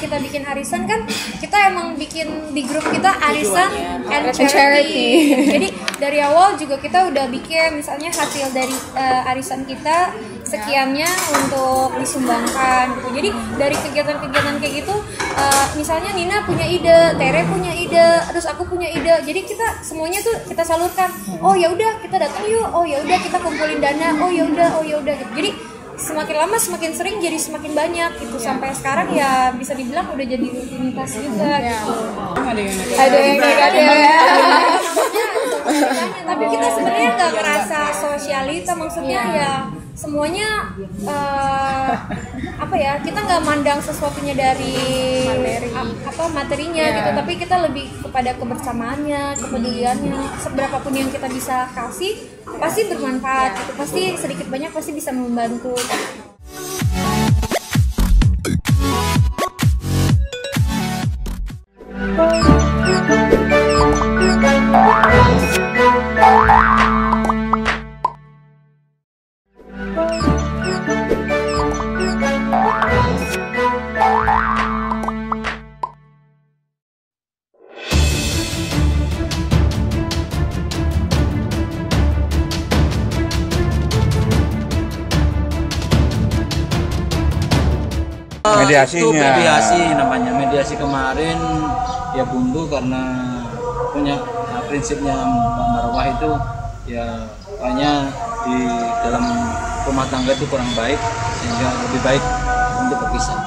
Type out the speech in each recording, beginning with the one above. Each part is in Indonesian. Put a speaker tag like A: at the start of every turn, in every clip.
A: kita bikin arisan kan kita emang bikin di grup kita arisan and charity. Jadi dari awal juga kita udah bikin misalnya hasil dari arisan kita sekiannya untuk disumbangkan gitu. Jadi dari kegiatan-kegiatan kayak gitu misalnya Nina punya ide, Tere punya ide, terus aku punya ide. Jadi kita semuanya tuh kita salurkan. Oh ya udah kita datang yuk. Oh ya udah kita kumpulin dana. Oh ya udah gitu. Jadi semakin lama semakin sering jadi semakin banyak gitu sampai sekarang ya bisa dibilang udah jadi rutinitas juga gitu. Ada yang tapi kita sebenarnya nggak ngerasa sosialita, maksudnya ya semuanya apa ya, kita nggak mandang sesuatunya dari materinya gitu, tapi kita lebih kepada kebersamaannya, kepeduliannya. Seberapapun yang kita bisa kasih pasti bermanfaat gitu, pasti sedikit banyak pasti bisa membantu.
B: Mediasinya.
C: Itu mediasi namanya. Mediasi kemarin ya buntu karena punya prinsipnya Mbak Marwah itu ya kayaknya di dalam rumah tangga itu kurang baik, sehingga lebih baik untuk berpisah.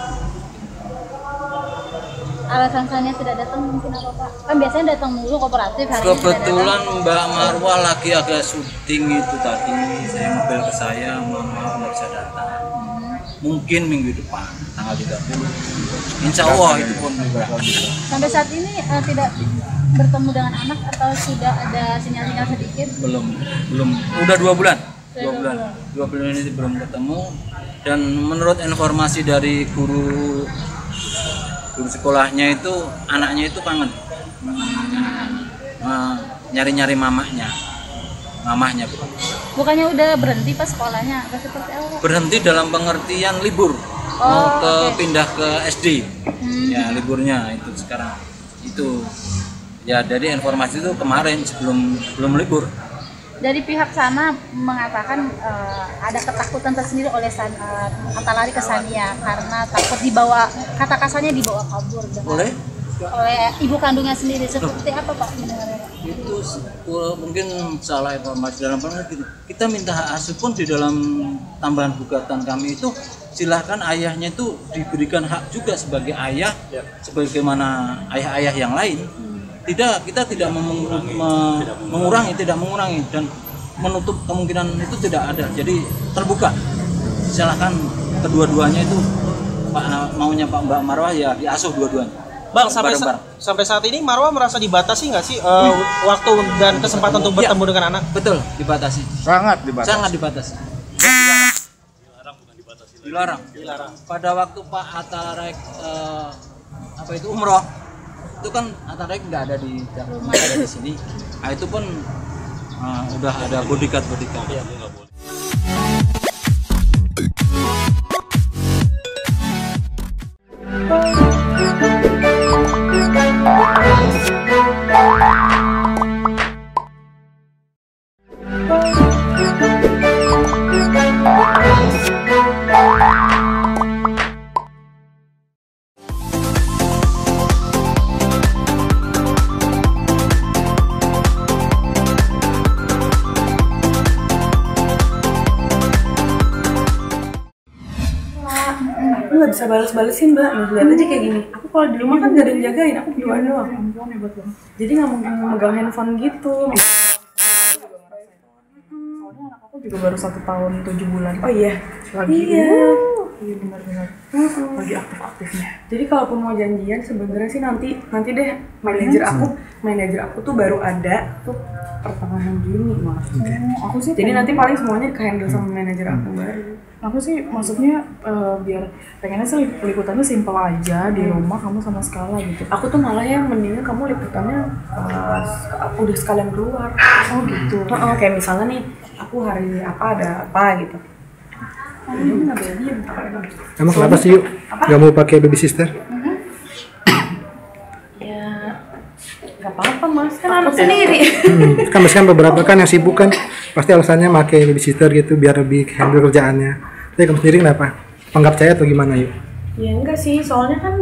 D: Alasan saya tidak datang mungkin apa Pak? Kan biasanya datang mulu kooperatif, hari
C: kebetulan Mbak Marwah lagi agak syuting itu tadi, saya mobil ke saya, Mama nggak bisa datang. Mungkin minggu depan tanggal 30. Insya Allah itu pun
D: sampai saat ini tidak bertemu dengan anak atau sudah ada sinyal-sinyal sedikit?
C: Belum udah 2 bulan. 2 bulan ini belum ketemu, dan menurut informasi dari guru sekolahnya itu anaknya itu kangen nyari-nyari mamahnya.
D: Bukannya udah berhenti pas sekolahnya atau seperti apa?
C: Berhenti dalam pengertian libur, pindah ke SD. Ya liburnya itu sekarang itu ya, dari informasi itu kemarin sebelum libur.
D: Dari pihak sana mengatakan ada ketakutan tersendiri oleh Atalari ke Sania karena takut dibawa, kata kasarnya dibawa kabur oleh ibu kandungnya sendiri. Seperti apa Pak?
C: Itu mungkin salah informasi. Dalam kita minta hak asuh pun di dalam tambahan gugatan kami itu silahkan ayahnya itu diberikan hak juga sebagai ayah, sebagaimana ayah-ayah yang lain. Kita tidak mengurangi dan menutup kemungkinan itu tidak ada. Jadi terbuka. Silahkan kedua-duanya itu maunya Pak Mbak Marwah ya diasuh dua-duanya.
E: Bang, sampai saat ini Marwah merasa dibatasi nggak sih waktu dan kesempatan untuk bertemu dengan anak?
C: Betul, dibatasi.
B: Sangat dibatasi.
C: Dilarang. Pada waktu Pak Atarek umroh, itu kan Atarek nggak ada di Jakarta, nggak ada di sini. Nah, itu pun udah ada bodyguard. Iya, nggak boleh.
F: Aku nggak bisa bales-balesin Mbak, lihat aja kayak gini. Aku kalau di rumah kan nggak ada yang jagain, aku berduaan doang. Jadi nggak mungkin megang handphone gitu. Soalnya anak aku juga baru 1 tahun 7 bulan. Oh iya, lagi iya benar-benar lagi aktif-aktifnya. Jadi kalaupun mau janjian sebenarnya sih nanti deh manajer aku tuh baru ada tuh pertengahan Juni malah.
G: Aku sih
F: jadi nanti paling semuanya ke-handle sama manajer aku baru.
G: Aku sih maksudnya biar pengennya sih liputannya simpel aja di rumah kamu sama Skala gitu.
F: Aku tuh malah yang mendingan kamu liputannya udah sekalian keluar.
G: Oh gitu.
F: Kayak misalnya nih aku hari apa ada apa gitu.
G: Ini nggak baby.
H: Emang kenapa sih yuk? Gak mau pakai baby sister?
F: Gak apa-apa mas, kan anak sendiri.
H: Kan misalkan beberapa kan yang sibuk kan pasti alasannya pakai babysitter gitu biar lebih handle kerjaannya. Tapi kamu sendiri kenapa? Anggap saya atau gimana yuk?
F: Ya enggak sih, soalnya kan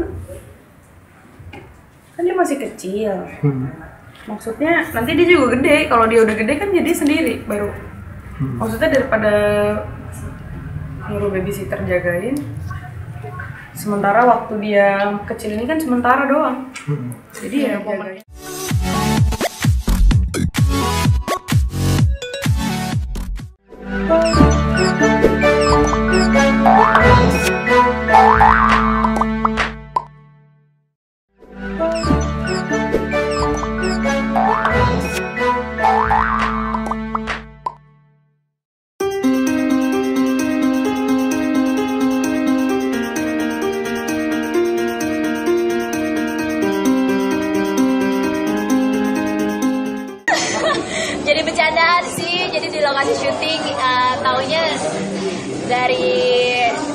F: dia masih kecil. Maksudnya nanti dia juga gede. Kalau dia udah gede kan jadi sendiri baru. Maksudnya daripada nyuruh babysitter jagain, sementara waktu dia kecil ini kan sementara doang. Jadi ya jagain.
I: Jadi bercandaan sih, jadi di lokasi syuting taunya dari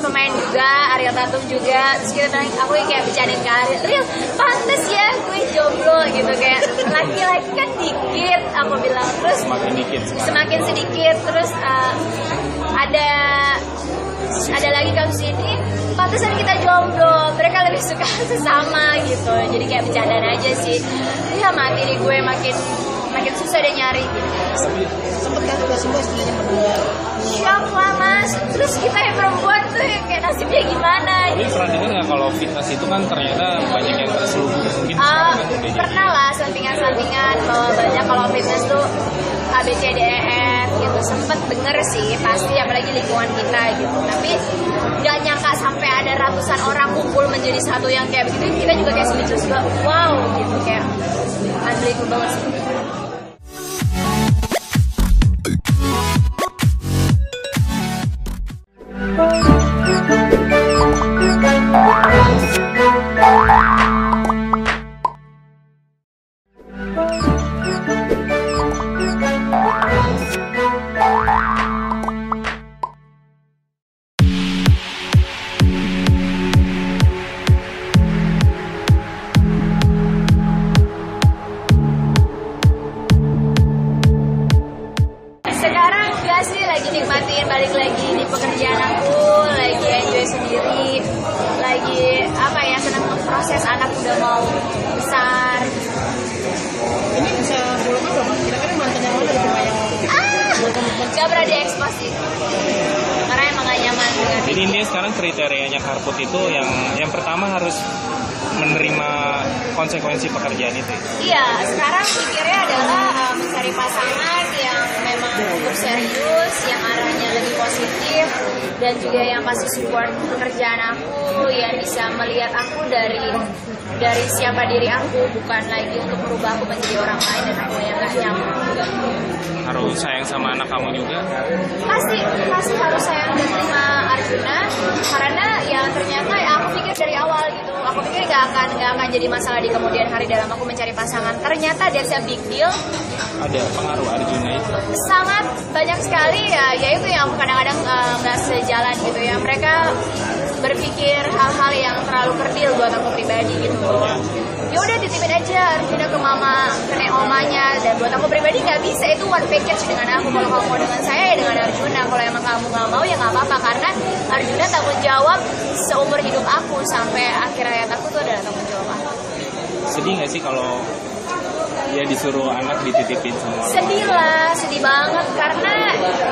I: pemain juga, Ariel Tatum juga. Terus kita bilang, aku kayak bercandain ke Ariel, pantes ya gue jomblo gitu, kayak laki-laki kan dikit, aku bilang. Terus semakin sedikit, terus ada lagi kasus ini, pantesan kita jomblo, mereka lebih suka sesama gitu. Jadi kayak bercandaan aja sih. Ya mati nih gue, makin susah deh nyari gitu.
E: Sempet kan udah semua istilahnya berdua.
I: Shock lah mas. Terus kita yang perempuan tuh yang kayak nasibnya gimana?
J: Tapi pernah dengar nggak kalau fitness itu kan ternyata banyak yang terselubung mungkin?
I: Pernah lah sampingan bahwa banyak kalau fitness tuh ABCDEF gitu. Sempet denger sih pasti, apalagi lingkungan kita gitu. Tapi nggak nyangka sampai ada ratusan orang kumpul menjadi satu yang kayak begitu. Kita juga kayak speechless juga. Wow gitu, kayak unbelievable banget sih. Sekarang enggak sih, lagi nikmatin balik lagi di pekerjaan aku, lagi enjoy sendiri, lagi apa ya, senang proses anak udah mau besar.
E: Ini bisa boleh tahu kira-kira mantan yang mana gitu yang
I: Gak pernah diekspos sih, karena emang gak nyaman dengan.
J: Jadi intinya sekarang kriterianya Karput itu yang pertama harus menerima konsekuensi pekerjaan itu.
I: Iya, sekarang pikirnya adalah mencari pasangan yang memang cukup serius, yang arahnya lebih positif, dan juga yang pasti support pekerjaan aku, yang bisa melihat aku dari siapa diri aku, bukan lagi untuk merubah aku menjadi orang lain dan aku yang gak nyaman.
J: Harus sayang sama anak kamu juga?
I: Pasti harus sayang dan terima Arjuna, karena ya ternyata ya aku pikir dari awal gitu, aku pikir gak akan jadi masalah di kemudian hari dalam aku mencari pasangan. Ternyata that's a big deal.
J: Ada pengaruh Arjuna itu?
I: Sangat banyak sekali ya itu yang aku kadang-kadang nggak sejalan gitu ya. Mereka berpikir hal-hal yang terlalu kerdil buat aku pribadi gitu. Ya udah titipin aja Arjuna ke mama, ke omanya, dan buat aku pribadi nggak bisa, itu one package dengan aku. Kalau kamu mau dengan saya ya dengan Arjuna, kalau emang kamu nggak mau ya nggak apa-apa, karena Arjuna tanggung jawab seumur hidup aku sampai akhir hayat aku tuh adalah tanggung jawab aku.
J: Sedih nggak sih kalau ya disuruh anak dititipin sama orang?
I: Sedih banget, karena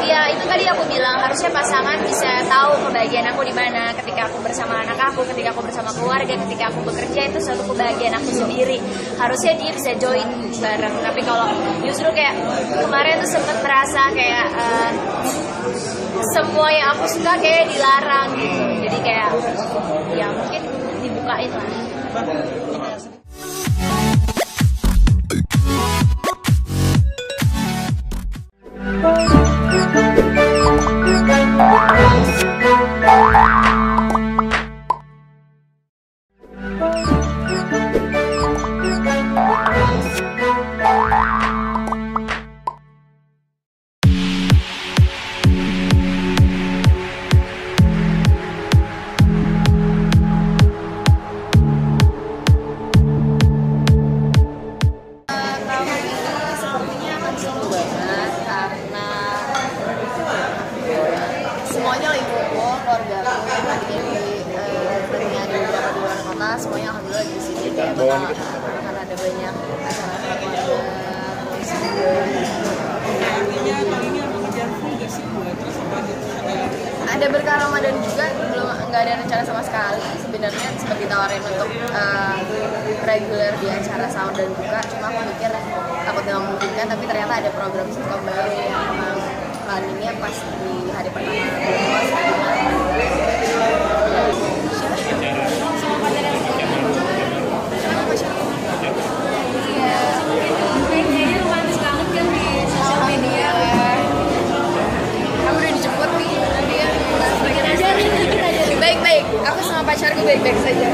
I: ya itu tadi aku bilang, harusnya pasangan bisa tahu kebahagiaan aku di mana ketika aku bersama anak aku, ketika aku bersama keluarga, ketika aku bekerja, itu suatu kebahagiaan aku sendiri. Harusnya dia bisa join bareng. Tapi kalau justru kayak kemarin tuh sempat merasa kayak semua yang aku suka kayak dilarang gitu. Jadi kayak ya mungkin dibukain lah. semuanya alhamdulillah di sini kayak akan ada banyak acara-acara keluarga terus ada berkah Ramadan juga, belum nggak ada rencana sama sekali sebenarnya, sempat ditawarin untuk reguler di acara sahur dan buka, cuma aku mikir takut nggak memungkinkan, tapi ternyata ada program sitkom baru yang memang planningnya pas di hari pertama puasa. Iya, kayaknya romantis banget kan di sosial media. Aku udah dijemput nih, dia bagian aja. Baik-baik, aku sama pacarku baik-baik saja.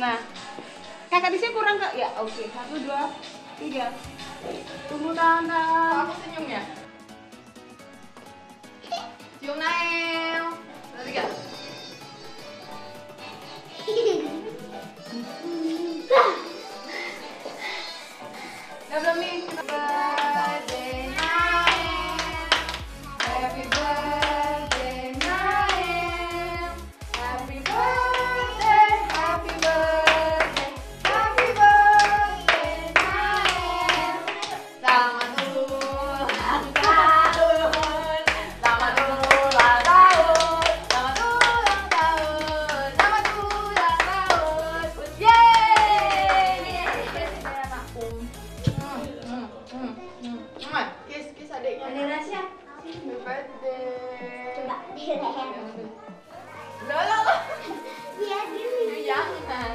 K: Nah, kakak di sini kurang kak? Ya, oke. 1, 2, 3. Tunggu tangan. Aku senyum ya. Cium Nael. 1, 2, 3. Udah belum nih? Birthday Nael. Happy birthday Nael. Happy birthday, happy birthday, happy birthday Nael. Selamat ulang tahun, selamat ulang tahun, selamat ulang tahun, selamat ulang tahun. Yeay! Kiss adiknya. Ada rahasia. Happy birthday. Coba direhem. Loh. Iya, gini. Jangan.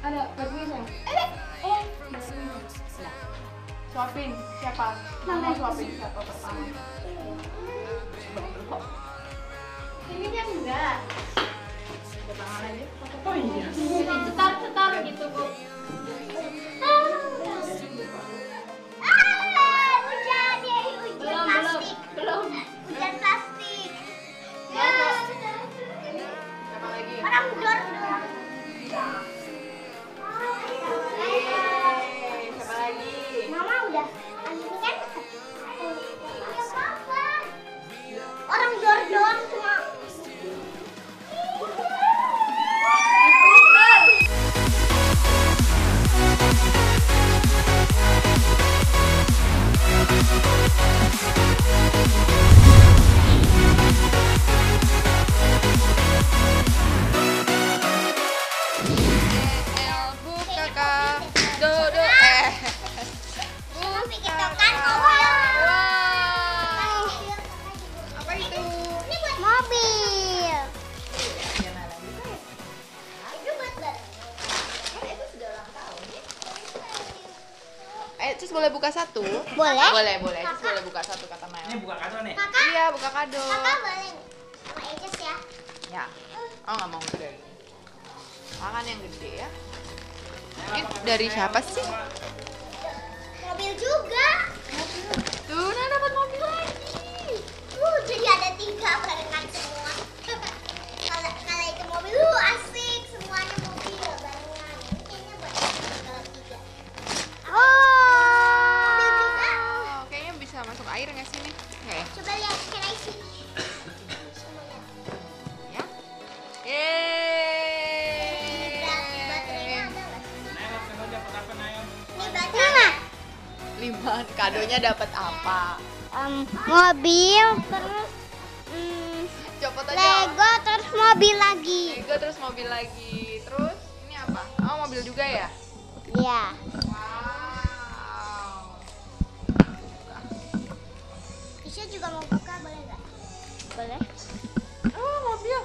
K: Ada lagunya sayang. Oh, suapin siapa? Mama suapin siapa pertama? Ini yang enggak. Tangan aja. Oh iya. Setar gitu kok. Hujan ya, hujan plastik. Belum. Hujan plastik. Ya. Siapa lagi? Orang dor. Siapa lagi? Mama udah. Ini kan orang dor doang cuma. Terus boleh buka satu? Boleh. Terus boleh buka satu kata Maya.
E: Ini buka kado nih.
K: Kakak? Iya, buka kado.
D: Kakak boleh sama Ejes ya?
K: Ya. Oh, nggak mau gede. Makan yang gede ya. Ini dari siapa sih?
D: Mobil juga.
K: Tuh, Nah dapat mobil lagi.
D: Jadi ada 3 barengan semua. Kalau itu mobil asik, semuanya mobil barengan. Kayaknya buat kalau 3. Oh. Mobil juga.
I: Kadonya dapat apa?
L: Mobil, terus
I: Cepet aja.
L: Lego, terus mobil lagi.
I: Lego terus mobil lagi. Terus ini apa? Oh, mobil juga ya?
L: Iya.
I: Wow.
L: Isya juga mau buka, boleh nggak? Boleh.
I: Oh, mobil.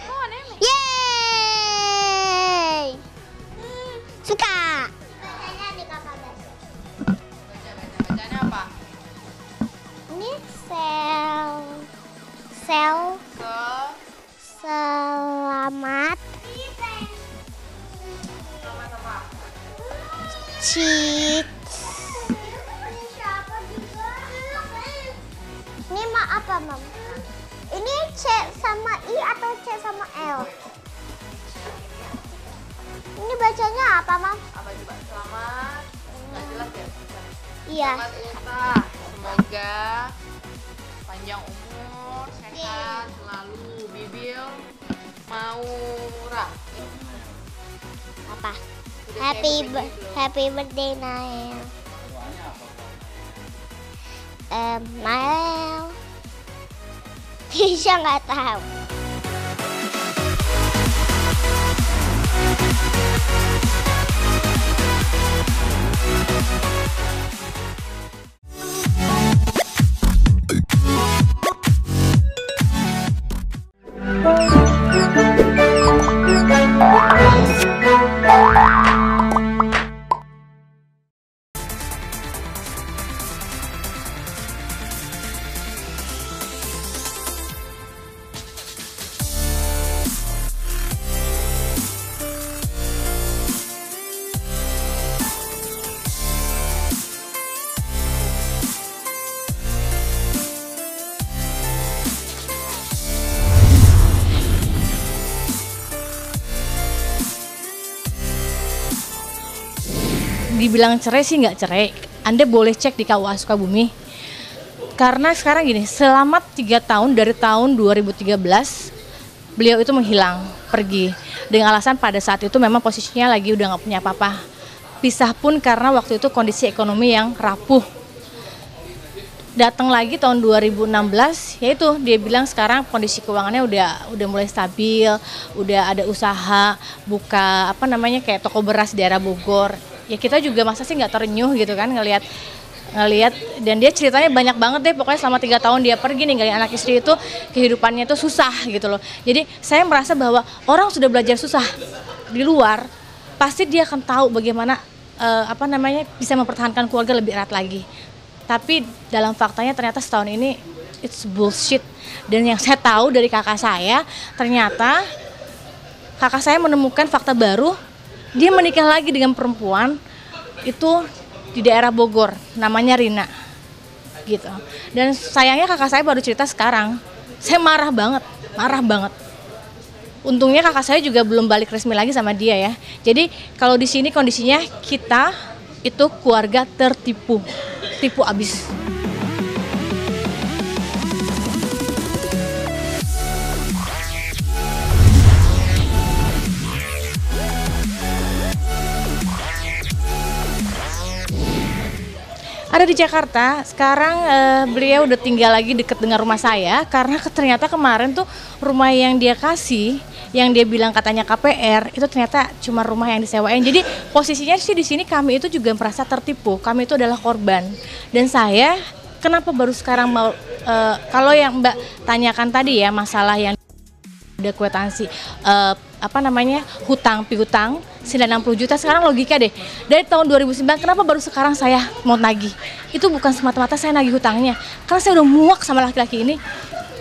I: Oh, nenek.
L: Yeay! Suka. Bacanya di kakak baca.
I: Bacanya apa?
L: Ini selamat.
I: Selamat apa?
L: Ini mah apa, Mam? Ini C sama I atau C sama L? Ini bacanya apa, Mam?
I: Apa coba? Selamat. Nggak jelas ya?
L: Iya.
I: Selamat Ulta. Semoga panjang umur, sehat, selalu Bibil Maura.
L: Apa?
I: Udah
L: Happy
I: kayak begini belum?
L: Happy birthday, Nael. Nael. Tisha nggak tahu.
D: Dibilang cerai sih nggak cerai. Anda boleh cek di KUA Sukabumi. Karena sekarang gini, selama 3 tahun dari tahun 2013 beliau itu menghilang, pergi dengan alasan pada saat itu memang posisinya lagi udah nggak punya apa-apa. Pisah pun karena waktu itu kondisi ekonomi yang rapuh. Datang lagi tahun 2016, yaitu dia bilang sekarang kondisi keuangannya udah mulai stabil, udah ada usaha buka kayak toko beras di daerah Bogor. Ya kita juga masa sih nggak terenyuh gitu kan ngelihat dan dia ceritanya banyak banget deh, pokoknya selama 3 tahun dia pergi ninggalin anak istri itu kehidupannya itu susah gitu loh. Jadi saya merasa bahwa orang sudah belajar susah di luar pasti dia akan tahu bagaimana bisa mempertahankan keluarga lebih erat lagi. Tapi dalam faktanya ternyata setahun ini it's bullshit. Dan yang saya tahu dari kakak saya, ternyata kakak saya menemukan fakta baru. Dia menikah lagi dengan perempuan itu di daerah Bogor, namanya Rina, gitu. Dan sayangnya kakak saya baru cerita sekarang. Saya marah banget. Untungnya kakak saya juga belum balik resmi lagi sama dia ya. Jadi kalau di sini kondisinya kita itu keluarga tipu abis. Ada di Jakarta, sekarang beliau udah tinggal lagi deket dengan rumah saya karena ternyata kemarin tuh rumah yang dia kasih, yang dia bilang katanya KPR, itu ternyata cuma rumah yang disewain. Jadi posisinya sih di sini kami itu juga merasa tertipu, kami itu adalah korban. Dan saya kenapa baru sekarang mau, kalau yang Mbak tanyakan tadi ya masalah yang ada kwitansi hutang piutang 60 juta, sekarang logika deh dari tahun 2009 kenapa baru sekarang saya mau nagih. Itu bukan semata-mata saya nagih hutangnya karena saya udah muak sama laki-laki ini.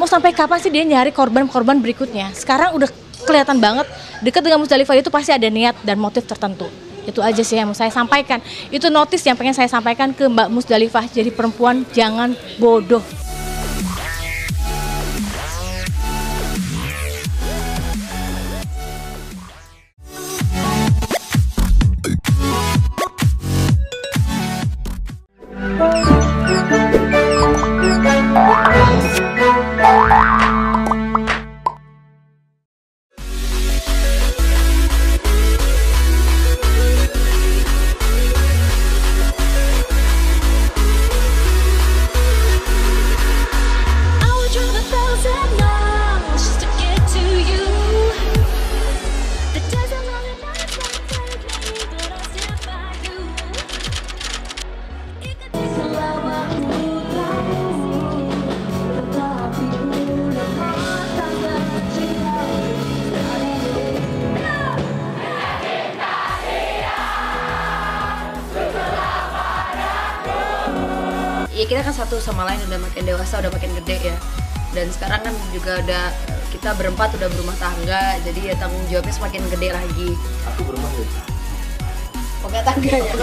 D: Mau sampai kapan sih dia nyari korban berikutnya? Sekarang udah kelihatan banget dekat dengan Musdalifah itu pasti ada niat dan motif tertentu. Itu aja sih yang mau saya sampaikan. Itu notis yang pengen saya sampaikan ke Mbak Musdalifah. Jadi perempuan jangan bodoh.
M: kita kan satu sama lain udah makin dewasa, udah makin gede ya. Dan sekarang kan juga udah kita berempat udah berumah tangga, jadi ya tanggung jawabnya semakin gede lagi.
C: Aku berumah ya?
M: Pokoknya tangga ya.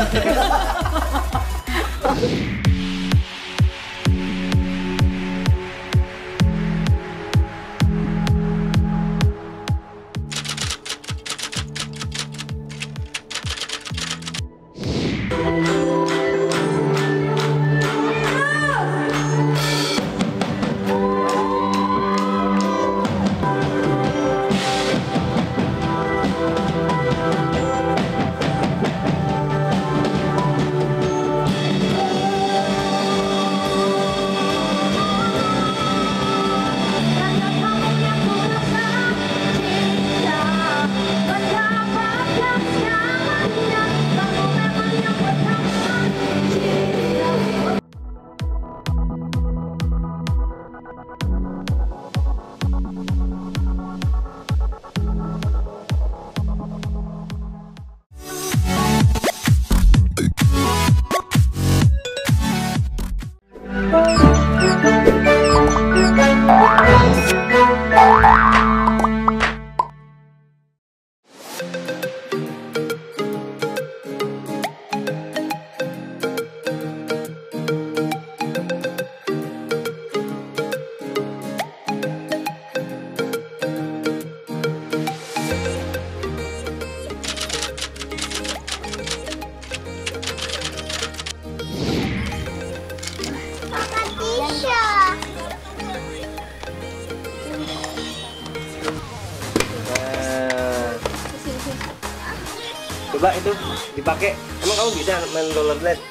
N: Coba itu dipakai. Emang kamu bisa main rollerblade?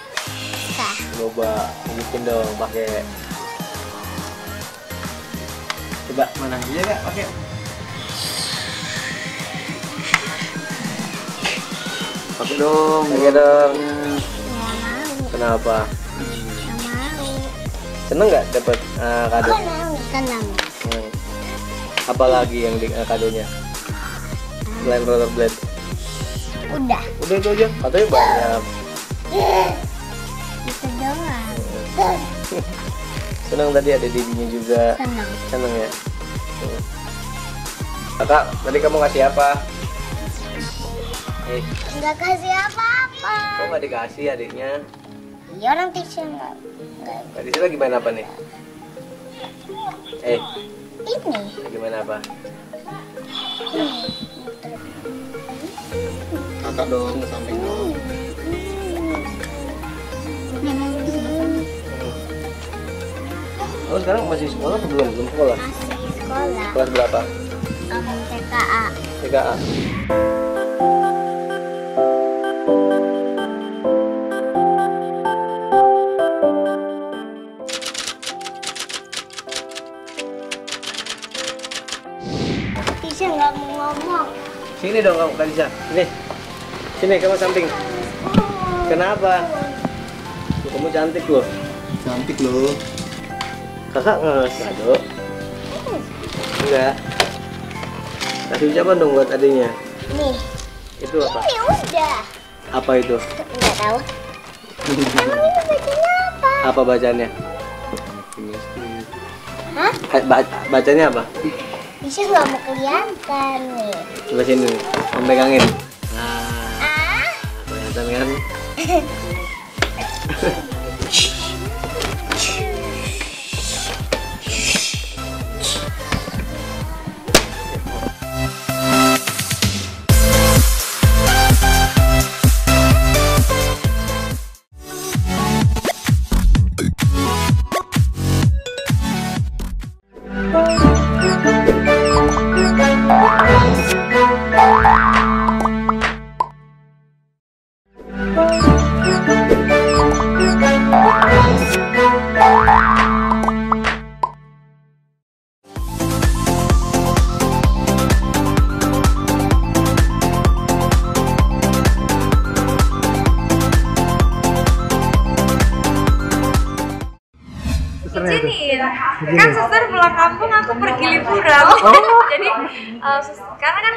N: Bisa. Coba bikin dong pakai. Coba mana bisa nggak pakai? Pakai dong. Pakai dong.
L: Nggak mau.
N: Kenapa?
L: Nggak mau.
N: Seneng nggak dapat kado?
L: Senang.
N: Apalagi yang di kadonya? Selain rollerblade?
L: Udah.
N: Udah itu aja. Katanya banyak.
L: Itu doang.
N: Senang tadi ada dedinya juga.
L: Senang.
N: Senang ya. Kakak, tadi kamu ngasih apa?
L: Nggak kasih apa-apa.
N: Kok nggak dikasih adiknya?
L: Iya orang Tisha nggak.
N: Tadi sih lagi main apa nih?
L: Ini.
N: Lagi main apa?
B: Kakak dong, samping dong.
N: Oh sekarang masih sekolah atau belum? Belum sekolah?
L: Masih sekolah.
N: Kelas berapa?
L: TKA.
N: TKA.
L: Tisha nggak mau ngomong.
N: Sini dong kamu, Kalisa. Sini. Sini kamu samping. Kenapa? Tuh, kamu cantik loh.
B: Cantik loh.
N: Kakak nggak ngasih kado? Enggak. Kasih ucapan dong buat adiknya.
L: Nih.
N: Itu apa?
L: Ini udah.
N: Apa itu?
L: Nggak tahu. Emang ini bacanya apa?
N: Apa bacanya?
L: Hah?
N: Bacanya apa?
L: Tisha nggak mau kelihatan nih.
N: Coba sini, Om pegangin. Nah, kelihatan kan?
A: Izinin, kan suster pulang kampung aku pergi program. Jadi karena kan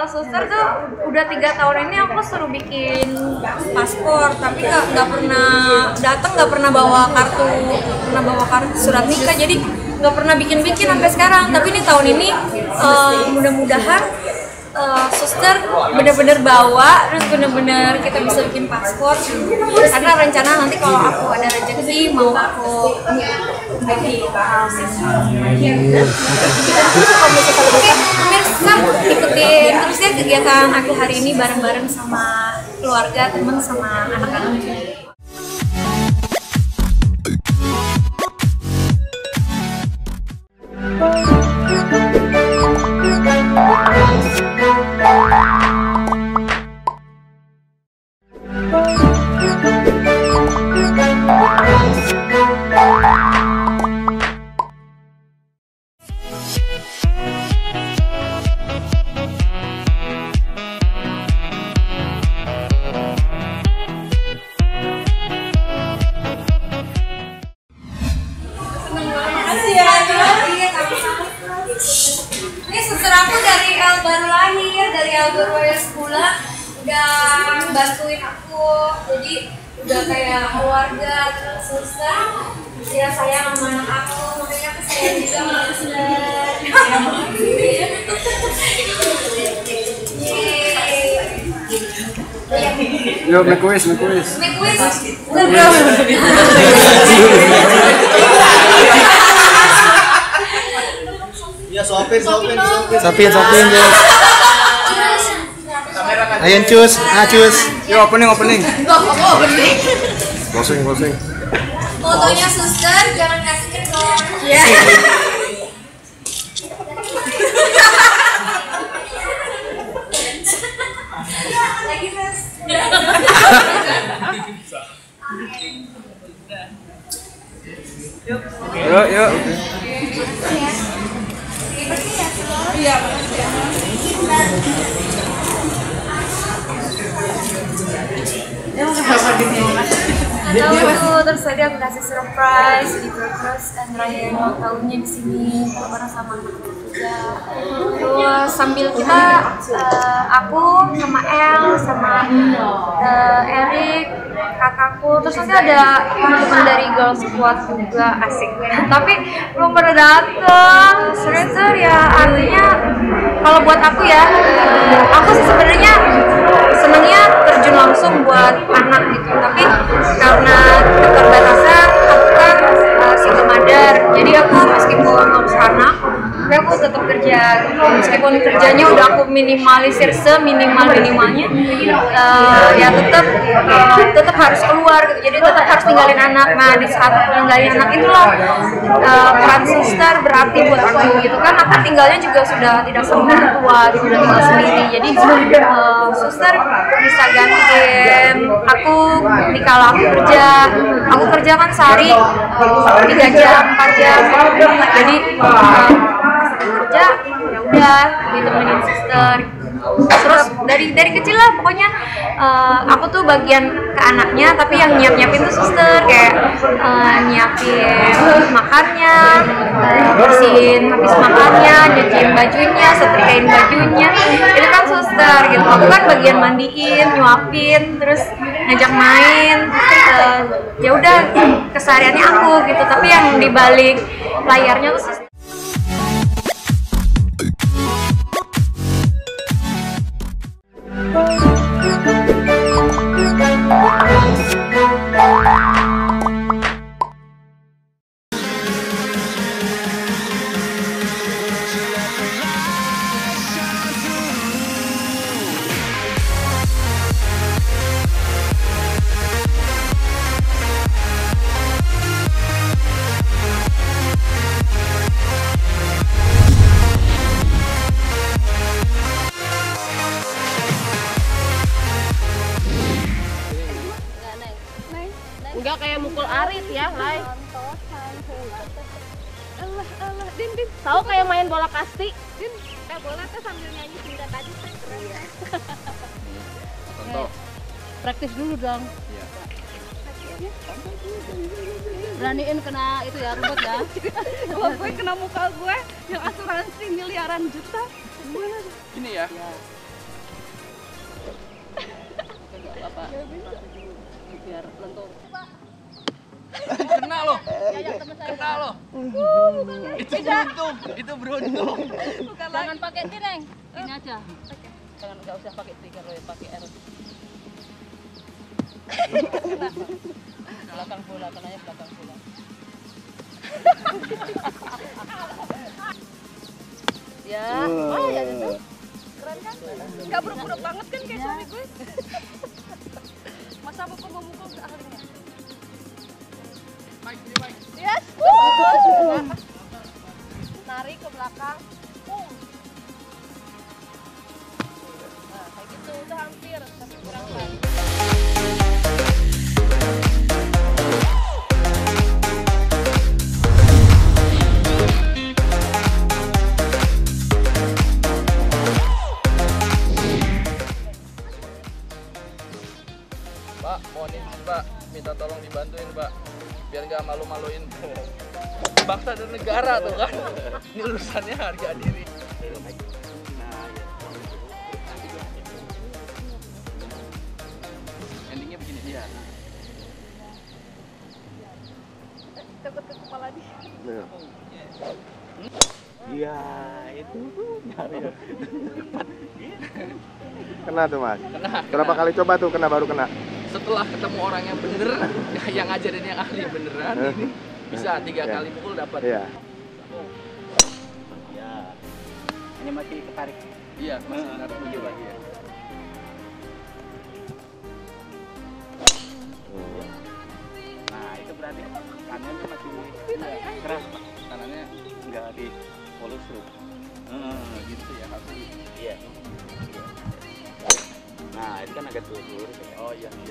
A: suster tuh udah 3 tahun ini aku suruh bikin paspor, tapi nggak pernah datang, nggak pernah bawa kartu surat nikah, jadi nggak pernah bikin sampai sekarang. Tapi ini tahun ini mudah-mudahan suster bener-bener bawa, terus bener-bener kita bisa bikin paspor, karena rencana nanti kalau aku ada rezeki mau aku Oke, pemirsa ikutin terus ya kegiatan aku hari ini bareng-bareng sama keluarga, temen, sama anak-anak. Ini suster aku dari baru lahir, dari baru sekolah, udah bantuin aku, jadi udah kayak keluarga. Terus suster ya sayang sama anak aku, makanya aku sayang juga sama suster.
O: Yuk, make quiz.
B: Ya, sopin.
O: Jess. Ayo cus. Yuk, opening. Closing.
A: Fotonya suster, jangan kasih kendor. Iya. Lagi mas.
O: Yuk.
A: Terus tadi aku kasih surprise di terus dan ngerayain ulang tahunnya di sini bareng sama anak juga. Terus sambil kita aku sama El sama Erik kakakku, terus nanti ada teman dari Girl Squad juga, asik. Tapi belum pernah datang. Serius ya, artinya kalau buat aku ya, aku sih sebenarnya senangnya terjun langsung buat anak gitu, tapi karena keterbatasan aku kan single mother, jadi aku meskipun ngurus anak tapi aku tetap kerja, meskipun kerjanya udah aku minimalisir seminimal-minimalnya, ya tetap harus keluar gitu, jadi tetap harus ninggalin anak. Nah di saat ninggalin anak itulah peran suster berarti buat aku gitu kan, aku tinggalnya juga sudah tidak sama orang tua gitu, udah tinggal sendiri, jadi suster bisa gantiin aku di kala aku kerja kan sehari 3 jam 4 jam, jadi kerja ya udah ditemenin suster. Terus dari kecil lah pokoknya aku tuh bagian ke anaknya, tapi yang nyiapin tuh suster, kayak nyiapin makannya, bersihin habis makannya, nyuciin bajunya, setrikain bajunya, itu kan suster gitu. Aku kan bagian mandiin, nyuapin, terus ngajak main, ya udah kesehariannya aku gitu, tapi yang dibalik layarnya tuh suster.
K: Enggak kayak mukul arit ya, Lai. Allah, Din. Tahu kayak main bola kasti? Din, bola tuh sambil nyanyi cinta tadi tuh keren ya. Contoh. Praktis dulu dong. Iya.
D: Beraniin kena itu ya rumput ya.
K: Kalau gue kena muka gue yang asuransi miliaran juta. Gimana?
O: Ini ya.
D: Apa? Biar lentur.
O: Kena loh. Kena loh. Itu beruntung.
D: Jangan pakai tireng. Ini aja. Jangan, nggak usah pakai trigger loh, pakai air. Belakang bola, kenanya belakang bola. Ya, ya itu.
K: Keren kan? Gak buruk-buruk banget kan kayak suami gue. Masa mukul-mukul ke ahlinya. Yes. Narik ke belakang. Nah, kayak gitu udah hampir, tapi kurang lagi.
O: Pak, mohon izin Pak, minta tolong dibantuin Pak, biar nggak malu-maluin bangsa dan negara tuh kan. Ini urusannya harga diri. Endingnya begini dia.
K: Takut ke kepala dia.
N: Iya, itu kena tuh Mas.
O: Kena.
N: Berapa kali coba tuh kena baru kena?
O: Setelah ketemu orang yang bener, yang ngajarin yang ahli beneran, ini bisa 3 kali pukul dapat.
N: Iya.
C: Ya. Ini masih ketarik.
O: Iya, masih benar mencoba dia.
C: Nah, itu berarti kanannya masih keras, Pak.
O: Kanannya
C: Enggak di follow through.
O: Gitu ya, harus.
C: Iya. Nah, itu kan agak turun.
O: Oh iya, benar.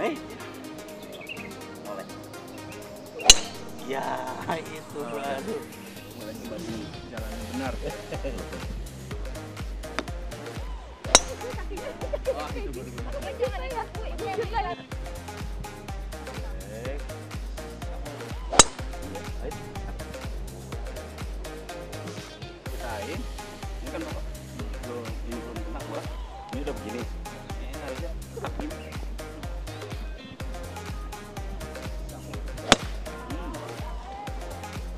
C: Hei. Oleh. Ya, itu baru.
O: Mulai kembali jalan yang benar. Wah, itu baru benar.
C: Kitain. Ini kan Bapak belum kena bola. Ini udah begini. Ini harusnya tetap gini.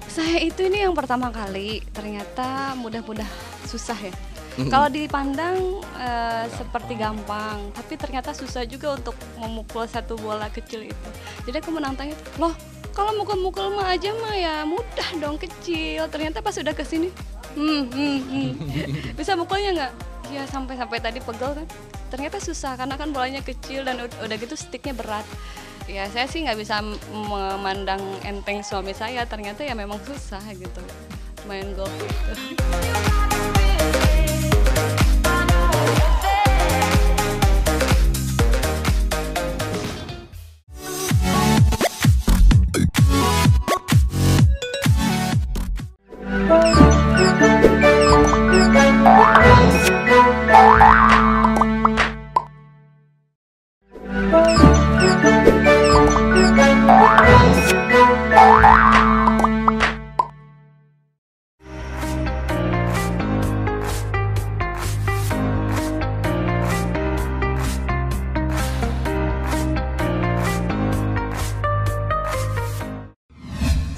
K: Saya itu ini yang pertama kali, ternyata mudah-mudah susah ya. Kalau dipandang seperti gampang, tapi ternyata susah juga untuk memukul satu bola kecil itu. Jadi aku menantang itu, loh kalau mukul-mukul mah aja mah ya mudah dong kecil. Ternyata pas udah kesini, bisa mukulnya nggak? Ya sampai tadi pegel kan. Ternyata susah karena kan bolanya kecil dan udah gitu sticknya berat. Ya saya sih nggak bisa memandang enteng suami saya, ternyata ya memang susah gitu main golf itu.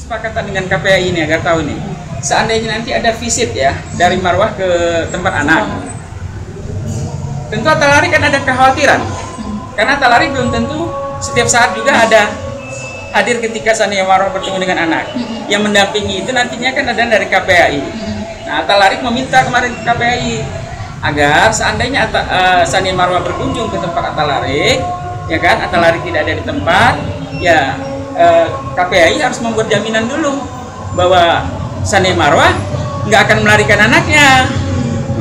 P: Kesepakatan dengan KPAI ini agar tahu nih, seandainya nanti ada visit ya dari Marwah ke tempat anak, tentu Atalari kan ada kekhawatiran, karena Atalari belum tentu setiap saat juga ada hadir ketika Sania Marwah bertemu dengan anak. Yang mendampingi itu nantinya kan ada dari KPAI. Nah, Atalari meminta kemarin ke KPAI agar seandainya Sania Marwah berkunjung ke tempat Atalari, ya kan, Atalari tidak ada di tempat, ya KPAI harus membuat jaminan dulu bahwa Sania Marwah nggak akan melarikan anaknya,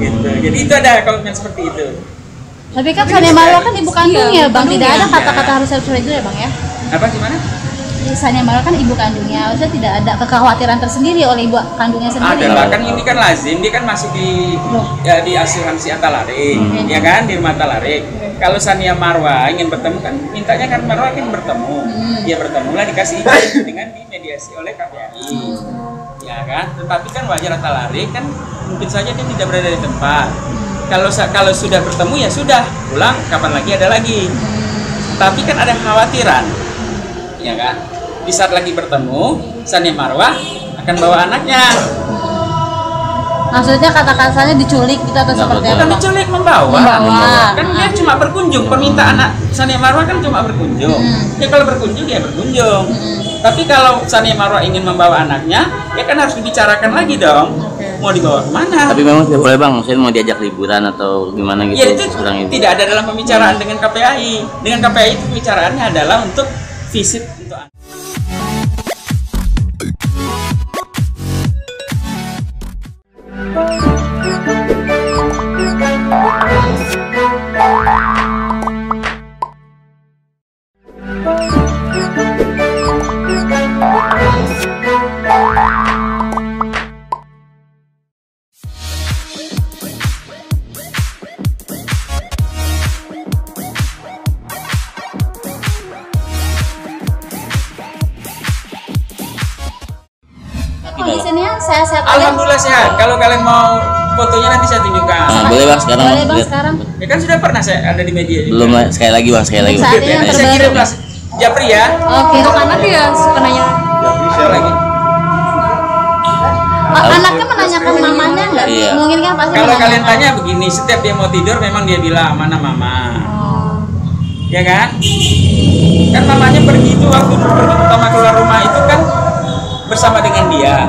P: gitu. Jadi itu ada komitmen seperti itu.
D: Tapi kan Sania Marwah kan ibu kandung ya Bang, tidak ada kata-kata harus self surrender ya Bang ya?
P: Apa gimana?
D: Sania Marwah kan ibu kandungnya, harusnya tidak ada kekhawatiran tersendiri oleh ibu kandungnya sendiri.
P: Ada, kan ini kan lazim, dia kan masih di asuransi Atalarik, ya kan, di rumah Atalarik. Kalau Sania Marwah ingin bertemu kan mintanya kan Marwah ingin bertemu, dia bertemulah dikasih izin dengan dimediasi oleh KPAI, ya kan. Tetapi kan wajar Atalarik kan mungkin saja dia tidak berada di tempat. Kalau sudah bertemu ya sudah, pulang kapan lagi ada lagi. Tapi kan ada kekhawatiran, ya kan. Di saat lagi bertemu, Sania Marwah akan bawa anaknya.
D: Maksudnya kata-katanya diculik gitu atau seperti apa?
P: Bukan diculik, membawa. Kan dia cuma berkunjung, permintaan Sania Marwah kan cuma berkunjung. Ya kalau berkunjung ya berkunjung. Tapi kalau Sania Marwah ingin membawa anaknya, ya kan harus dibicarakan lagi dong. Mau dibawa kemana?
Q: Tapi memang tidak boleh bang, maksudnya mau diajak liburan atau gimana gitu?
P: Ya itu tidak ada dalam pembicaraan dengan KPAI. Dengan KPAI itu pembicaraannya adalah untuk visit untuk anak.
D: Kondisinya sehat-sehat aja.
P: Alhamdulillah sehat. Kalau kalian mau fotonya nanti saya tunjukkan.
Q: Boleh bang sekarang.
D: Boleh bang sekarang.
P: Ya kan sudah pernah saya ada di media juga.
Q: Belum, sekali lagi bang, sekali lagi.
D: Saat ini yang
P: Saya kirim Mas Japri ya.
D: Oke.
A: Untuk anak ya suka nanya.
P: Japri siapa lagi?
D: Anaknya menanyakan mamanya nggak?
Q: Iya.
D: Mungkin kan pasti.
P: Kalau kalian tanya begini, setiap dia mau tidur memang dia bilang mana mama. Ya kan? Kan mamanya pergi itu waktu pergi pertama keluar rumah itu kan bersama dengan dia.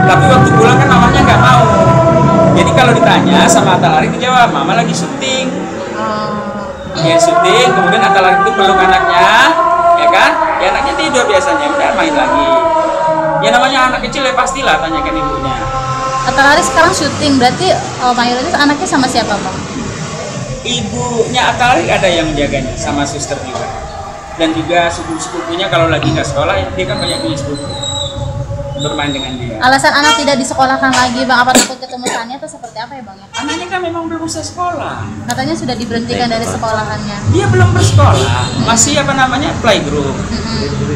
P: Tapi waktu pulang kan mamanya nggak mau. Jadi kalau ditanya sama Atalarik dijawab, mama lagi syuting. Dia syuting, kemudian Atalarik itu peluk anaknya, ya kan? Ya anaknya tidur biasanya, udah main lagi. Ya namanya anak kecil ya pastilah tanyakan ibunya.
D: Atalarik sekarang syuting, berarti mayoritas anaknya sama siapa bang?
P: Ibunya Atalarik ada yang menjaganya, sama suster juga. Dan juga sepupunya kalau lagi nggak sekolah, dia kan banyak punya sepupu bermain dengan dia.
D: Alasan anak tidak disekolahkan lagi bang, apa takut ketemu Sania atau seperti apa ya bang?
P: Anaknya kan memang belum bisa sekolah.
D: Katanya sudah diberhentikan dari sekolahannya.
P: Dia belum bersekolah, masih apa namanya playgroup.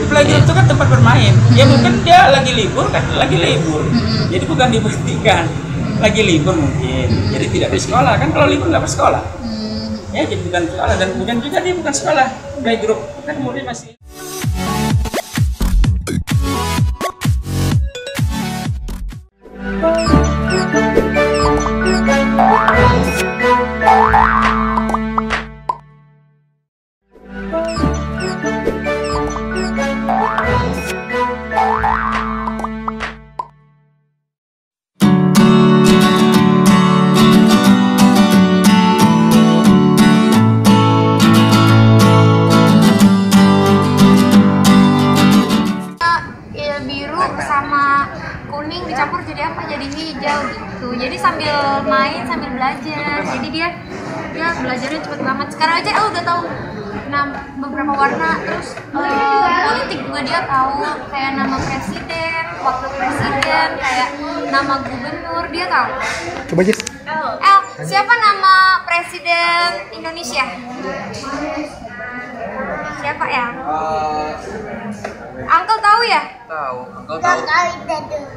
P: Playgroup itu kan tempat bermain. Ya mungkin dia lagi libur kan, lagi libur. Jadi bukan diberhentikan, lagi libur mungkin. Jadi tidak bersekolah kan, kalau libur nggak bersekolah. Ya jadi bukan sekolah, dan kemudian juga dia bukan sekolah playgroup kan kemudian masih.
A: Dicampur jadi apa? Jadi hijau gitu. Jadi sambil main sambil belajar. Jadi dia belajarnya cepet banget. Sekarang aja udah tahu beberapa warna. Terus politik juga dia tahu, kayak nama presiden, wakil presiden, kayak nama gubernur dia tahu.
H: Coba aja.
A: Siapa nama presiden Indonesia? Siapa ya? Uncle tahu ya?
O: Tahu, Uncle tahu.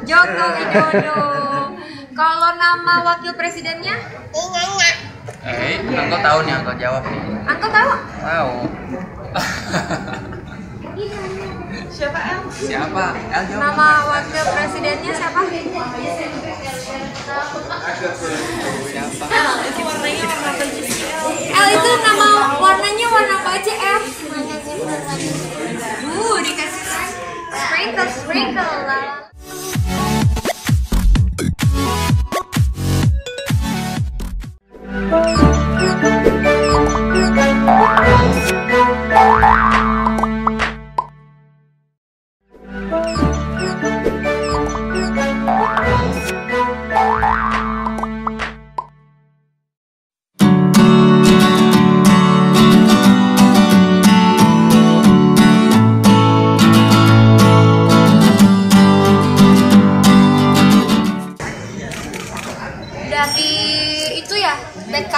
A: Joko Widodo. Kalau nama wakil presidennya?
O: Uncle tahu nih, Uncle jawab nih.
A: Uncle tahu?
O: Tahu.
A: Siapa El?
O: Siapa? El jawab.
A: Nama wakil presidennya siapa?
O: Siapa?
A: Itu warnanya warna apa sih? El itu nama warnanya warna apa aja El? Dikasih sprinkle lah.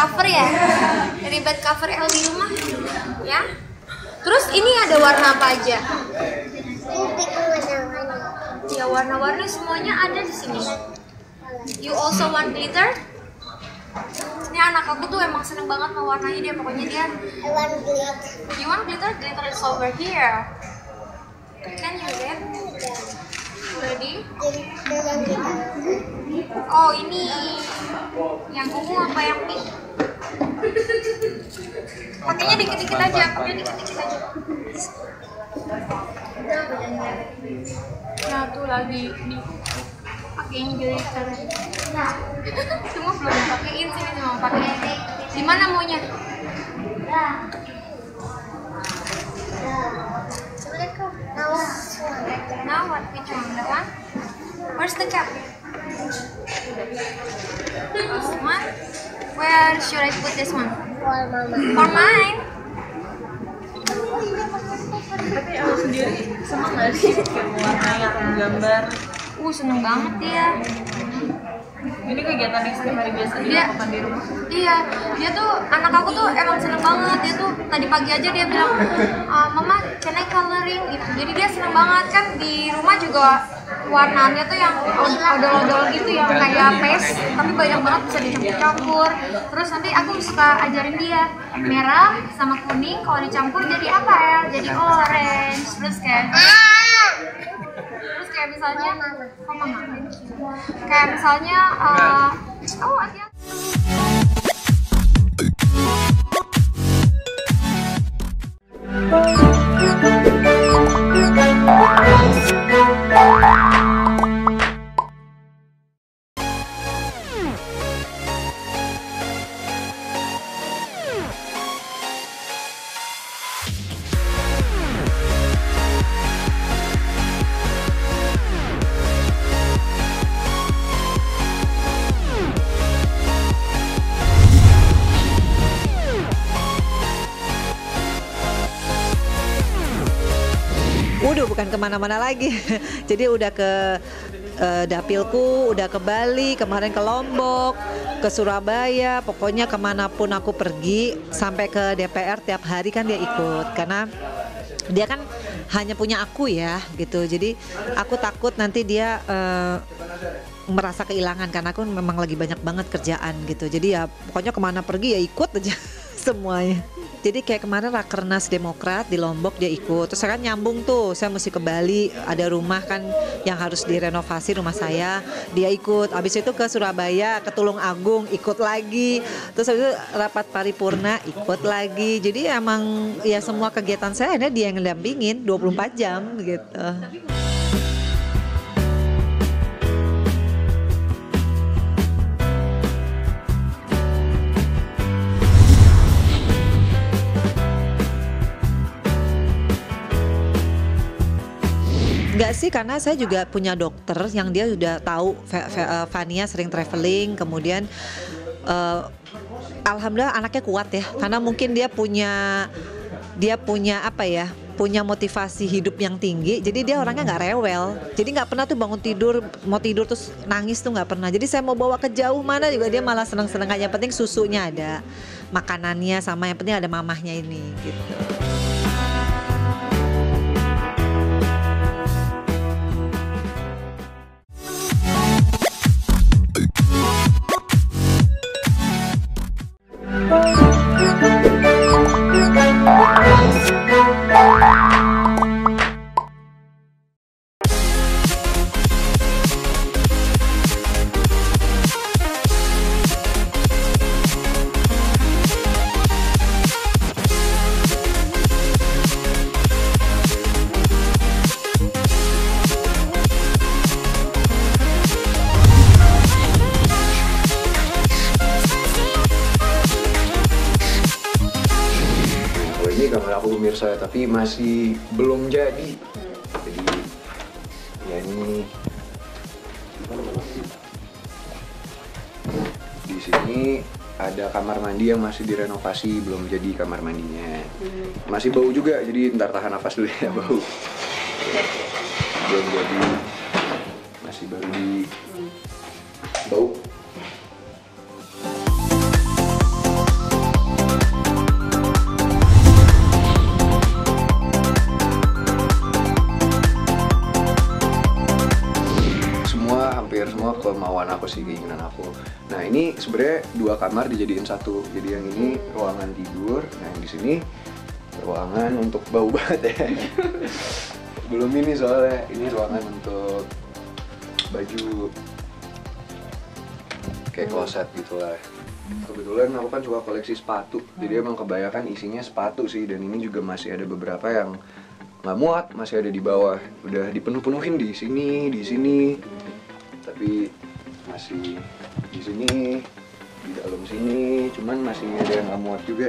A: cover ya, dari bed cover L di rumah, ya. Terus ini ada warna apa aja? Ya warna-warni semuanya ada di sini. You also want glitter? Ini anak aku tuh emang seneng banget mewarnai dia, pokoknya dia.
L: I want glitter.
A: You want glitter? Glitter is over here. Can you get? Ready? Oh ini yang ungu apa yang pink? Pakainya dikit-dikit aja, Nah tuh lagi nih pakein glitter. Semua belum dipakein sih, ini mau pakai. Di mana maunya? Now what? Which one? That one? Where's the cap? This one? Where should I put this one? For mine.
F: Tapi aku sendiri seneng gak sih warnai atau gambar?
A: Seneng banget dia.
F: Ini kegiatan yang setiap hari biasa dilakukan di rumah?
A: Iya, dia tuh, anak aku tuh emang seneng banget. Dia tuh tadi pagi aja dia bilang, Mama, can I coloring? Gitu. Jadi dia seneng banget kan, di rumah juga warnanya tuh yang odol-odol gitu, yang kayak paste, tapi banyak banget bisa dicampur. Terus nanti aku suka ajarin dia merah sama kuning, kalau dicampur jadi apa ya? Jadi orange. Terus kayak misalnya, kayak misalnya, hati-hati.
R: Bukan kemana-mana lagi. Jadi udah ke dapilku, udah ke Bali, kemarin ke Lombok, ke Surabaya, pokoknya kemanapun aku pergi, sampai ke DPR tiap hari kan dia ikut, karena dia kan hanya punya aku ya gitu. Jadi aku takut nanti dia merasa kehilangan, karena aku memang lagi banyak banget kerjaan gitu. Jadi ya pokoknya kemana pergi ya ikut aja semuanya. Jadi kayak kemarin Rakernas Demokrat di Lombok dia ikut, terus saya kan nyambung tuh, saya mesti ke Bali, ada rumah kan yang harus direnovasi rumah saya, dia ikut. Abis itu ke Surabaya, ke Tulung Agung ikut lagi, terus habis itu rapat paripurna ikut lagi. Jadi emang ya semua kegiatan saya ada dia yang ngedampingin 24 jam gitu. Enggak sih, karena saya juga punya dokter yang dia sudah tahu Fania sering traveling, kemudian alhamdulillah anaknya kuat ya, karena mungkin dia punya apa ya, punya motivasi hidup yang tinggi, jadi dia orangnya nggak rewel, jadi nggak pernah tuh bangun tidur mau tidur terus nangis tuh nggak pernah. Jadi saya mau bawa ke jauh mana juga dia malah seneng-seneng aja, yang penting susunya ada, makanannya sama, yang penting ada mamahnya ini gitu.
S: Gambar aku pemirsa, tapi masih belum jadi. Jadi ya ini di sini ada kamar mandi yang masih direnovasi, belum jadi kamar mandinya. Masih bau juga, jadi ntar tahan nafas dulu ya, bau. Belum jadi, masih baru di bau. sih, keinginan aku. Nah ini sebenarnya 2 kamar dijadiin satu. Jadi yang ini ruangan tidur, nah yang di sini ruangan untuk bau banget ya. Belum ini soalnya, ini ruangan untuk baju kayak kloset gitulah. Kebetulan aku kan suka koleksi sepatu, jadi emang kebanyakan isinya sepatu sih. Dan ini juga masih ada beberapa yang nggak muat, masih ada di bawah. Udah dipenuh-penuhin di sini, tapi masih di sini, di dalam sini, cuman masih ada yang nggak muat juga.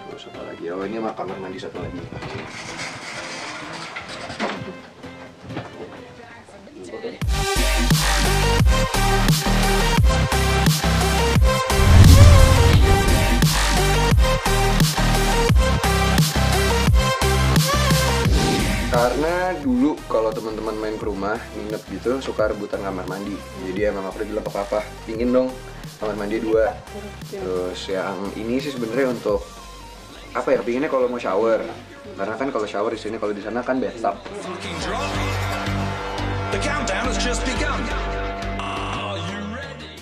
S: Terus apa lagi? Oh ini kamar mandi satu lagi. Karena dulu kalau teman-teman main ke rumah nginep gitu suka rebutan kamar mandi. Jadi emang aku udah bilang ke papa, pingin dong kamar mandi 2. Terus yang ini sih sebenarnya untuk apa ya? Pinginnya kalau mau shower. Karena kan kalau shower di sini, kalau di sana kan bathtub. The countdown has just begun. Are you ready?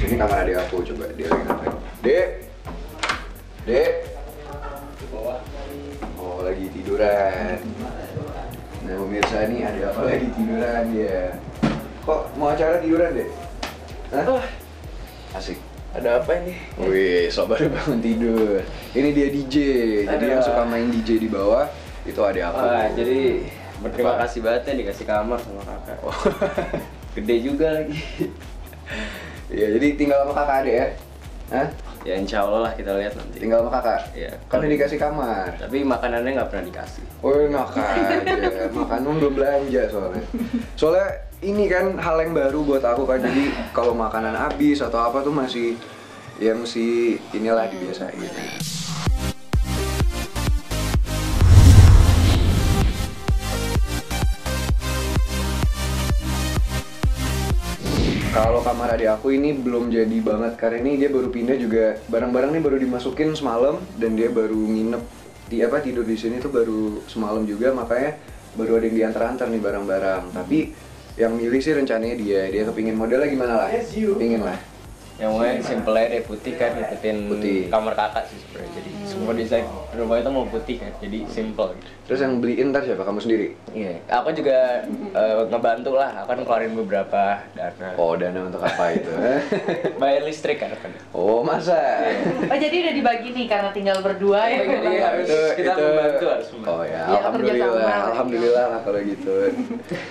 S: Ini kamar adik aku, coba dia lagi ngapain? Dek, oh lagi tiduran. Nah pemirsa nih adik aku lagi tiduran dia. Kok mau acara tiduran dek? Hah? Asik.
N: Ada apa ini?
S: Wih, sok baru bangun tidur. Ini dia DJ, jadi yang suka main DJ di bawah itu adik aku.
N: Wah, jadi berterima kasih banget ya dikasih kamar sama kakak. Gede juga lagi.
S: Iya, jadi tinggal sama kakak adik ya? Hah?
N: Ya insya Allah lah, kita lihat nanti.
S: Tinggal sama kakak?
N: Iya.
S: Kan udah dikasih kamar.
N: Tapi makanannya nggak pernah dikasih.
S: Oh enak aja, makanan belum belanja soalnya. Soalnya ini kan hal yang baru buat aku kan, jadi kalau makanan habis atau apa tuh masih, ya mesti inilah dibiasain. Kalau kamar adik aku ini belum jadi banget karena ini dia baru pindah juga, barang-barang ini baru dimasukin semalam dan dia baru nginep tidur di sini tuh baru semalam juga, makanya baru ada yang diantar-antar nih barang-barang. Tapi yang milih sih rencananya dia kepingin modelnya gimana lah? Pingin lah.
N: Yang mau simple aja deh, putih kan, ngikutin kamar kakak sih sebenarnya. Jadi semua desain rumah itu mau putih kan, jadi simple gitu.
S: Terus yang beliin ntar siapa? Kamu sendiri?
N: Iya, aku juga ngebantu lah, aku kan keluarin beberapa dana.
S: Oh, dana untuk apa itu?
N: Bayar listrik kan.
S: Oh, masa?
T: Oh, jadi udah dibagi nih karena tinggal berdua ya?
N: Iya, kita membantu harus membantu.
S: Oh ya, alhamdulillah lah kalau gitu.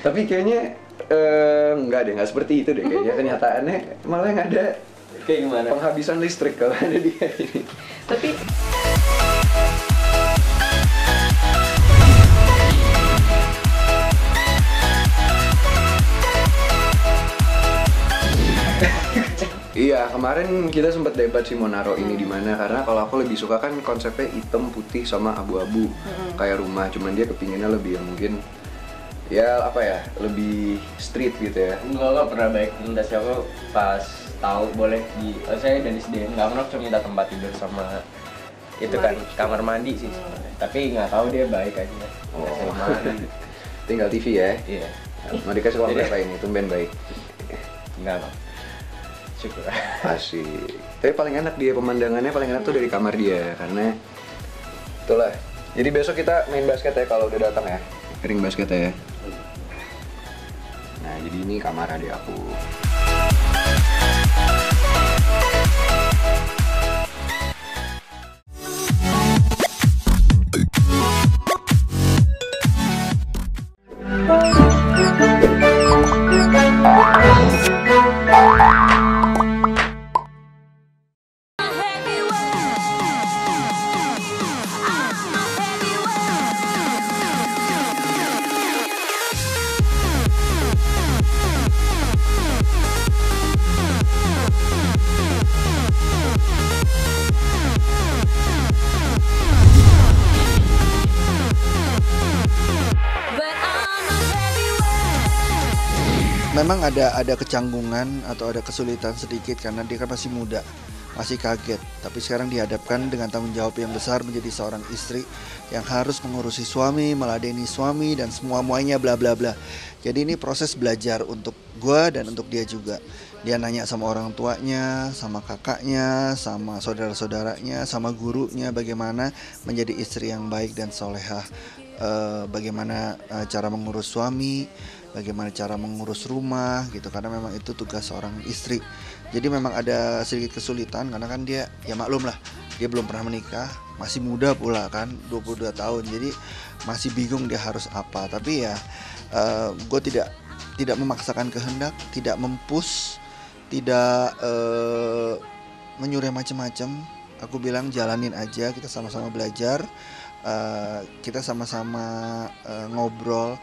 S: Tapi kayaknya enggak deh, nggak seperti itu deh kayaknya. Kenyataannya malah yang ada
N: kayak gimana?
S: Penghabisan listrik kalau ada dia ini.
T: Tapi
S: iya, kemarin kita sempat debat sih mau naruh ini di mana, karena kalau aku lebih suka kan konsepnya hitam, putih sama abu-abu kayak rumah, cuman dia kepinginnya lebih yang mungkin ya apa ya, lebih street gitu ya.
N: Enggak pernah baik minta siapa pas tahu boleh di saya dari SDN nggak pernah cuma minta tempat tidur sama itu kan kamar mandi sih sebenarnya. Tapi nggak tahu dia baik aja.
S: Oh. Tinggal TV ya.
N: Iya.
S: Mau dikasih uang berapa ini? Tumben baik.
N: Enggak bang. Syukur.
S: Asik. Tapi paling enak dia, pemandangannya paling enak tuh dari kamar dia, karena itulah. Jadi besok kita main basket ya kalau udah datang ya. Ring basket ya. Nah, jadi ini kamar adik aku.
U: memang ada kecanggungan atau ada kesulitan sedikit karena dia kan masih muda, masih kaget. Tapi sekarang dihadapkan dengan tanggung jawab yang besar menjadi seorang istri yang harus mengurusi suami, meladeni suami dan semuanya bla bla bla. Jadi ini proses belajar untuk gue dan untuk dia juga. Dia nanya sama orang tuanya, sama kakaknya, sama saudara-saudaranya, sama gurunya bagaimana menjadi istri yang baik dan solehah. Bagaimana cara mengurus suami, bagaimana cara mengurus rumah gitu, karena memang itu tugas seorang istri. Jadi memang ada sedikit kesulitan karena kan dia, ya maklum lah, dia belum pernah menikah, masih muda pula kan, 22 tahun, jadi masih bingung dia harus apa. Tapi ya gue tidak memaksakan kehendak, tidak mempush, tidak menyuruh macam-macam. Aku bilang jalanin aja, kita sama-sama belajar, kita sama-sama ngobrol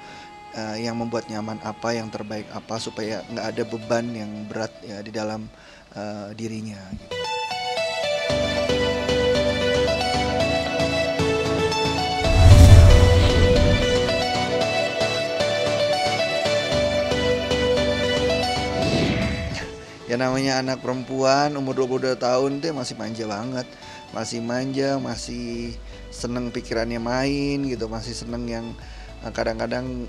U: yang membuat nyaman apa, yang terbaik apa, supaya nggak ada beban yang berat ya di dalam dirinya gitu. Ya namanya anak perempuan umur 22 tahun itu masih manja banget. Masih manja, masih seneng pikirannya main gitu, masih seneng yang kadang-kadang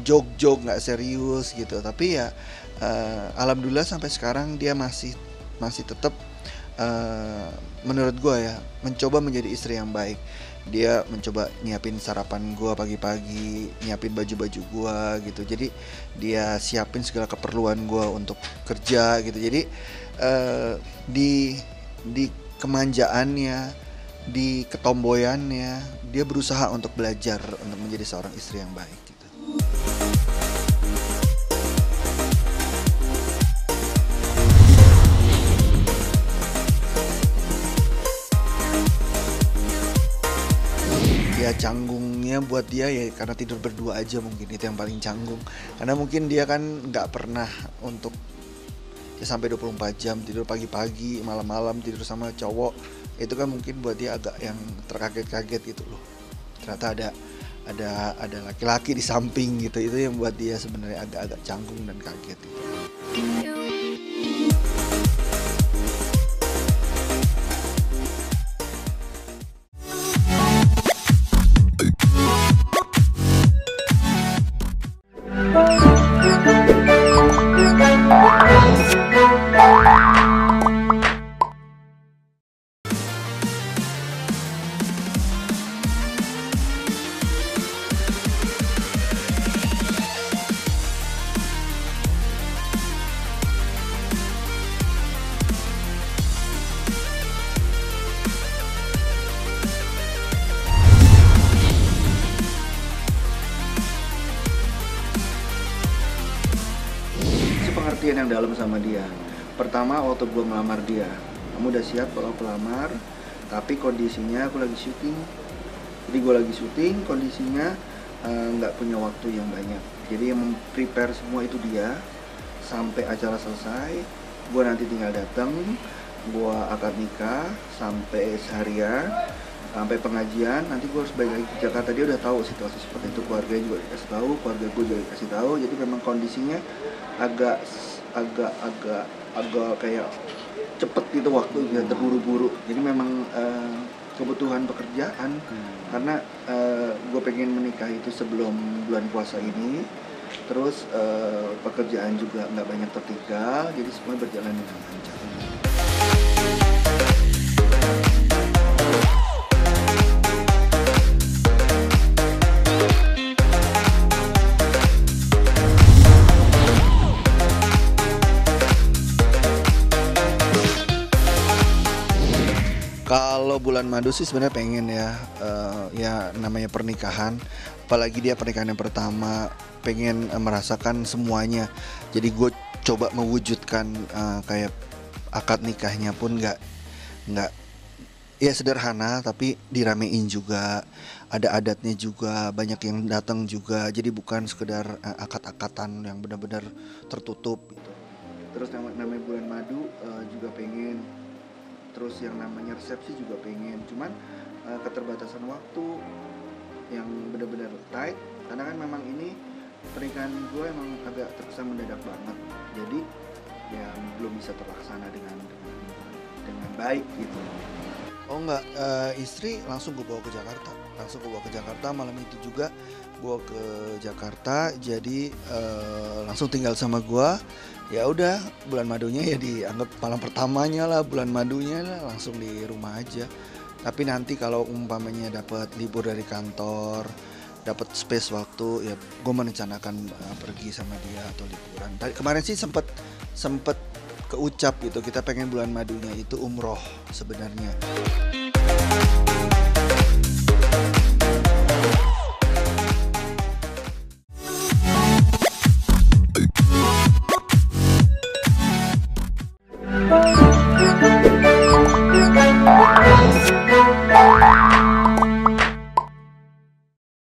U: joke-joke nggak serius gitu. Tapi ya alhamdulillah sampai sekarang dia masih tetap menurut gue ya mencoba menjadi istri yang baik. Dia mencoba nyiapin sarapan gue pagi-pagi, nyiapin baju-baju gue gitu. Jadi dia siapin segala keperluan gue untuk kerja gitu. Jadi di kemanjaannya, di ketomboyannya, dia berusaha untuk belajar untuk menjadi seorang istri yang baik gitu. Ya canggungnya buat dia ya karena tidur berdua aja, mungkin itu yang paling canggung. Karena mungkin dia kan nggak pernah untuk ya sampai 24 jam tidur, pagi-pagi, malam-malam tidur sama cowok. Itu kan mungkin buat dia agak yang terkaget-kaget gitu loh. Ternyata ada laki-laki di samping gitu. Itu yang buat dia sebenarnya agak-agak canggung dan kaget gitu. Pengertian yang dalam sama dia. Pertama waktu gue melamar dia, kamu udah siap kalau pelamar, tapi kondisinya aku lagi syuting. Jadi gue lagi syuting, kondisinya nggak punya waktu yang banyak. Jadi yang prepare semua itu dia. Sampai acara selesai, gue nanti tinggal datang, gue akad nikah, sampai seharian, sampai pengajian, nanti gue harus balik lagi ke Jakarta. Dia udah tahu situasi seperti itu, keluarganya juga dikasih tahu, keluarga gue juga dikasih tahu. Jadi memang kondisinya agak kayak cepet gitu waktunya, terburu-buru. Jadi memang kebutuhan pekerjaan, karena gue pengen menikah itu sebelum bulan puasa ini. Terus pekerjaan juga nggak banyak tertinggal, jadi semua berjalan dengan lancar. Kalau bulan madu sih sebenarnya pengen ya, ya namanya pernikahan, apalagi dia pernikahan yang pertama, pengen merasakan semuanya. Jadi gue coba mewujudkan kayak akad nikahnya pun nggak ya sederhana, tapi diramein juga, ada adatnya juga, banyak yang datang juga. Jadi bukan sekedar akad-akatan yang benar-benar tertutup gitu. Terus namanya bulan madu juga pengen. Terus yang namanya resepsi juga pengen, cuman keterbatasan waktu yang benar-benar tight, karena kan memang ini pernikahan gue emang agak terkesan mendadak banget, jadi ya belum bisa terlaksana dengan baik gitu. Oh enggak, istri langsung gue bawa ke Jakarta, malam itu juga gue ke Jakarta, jadi langsung tinggal sama gue. Ya udah, bulan madunya ya dianggap malam pertamanya lah, bulan madunya lah, langsung di rumah aja. Tapi nanti kalau umpamanya dapat libur dari kantor, dapat space waktu, ya gue merencanakan pergi sama dia atau liburan. Kemarin sih sempet keucap gitu, kita pengen bulan madunya itu umroh sebenarnya.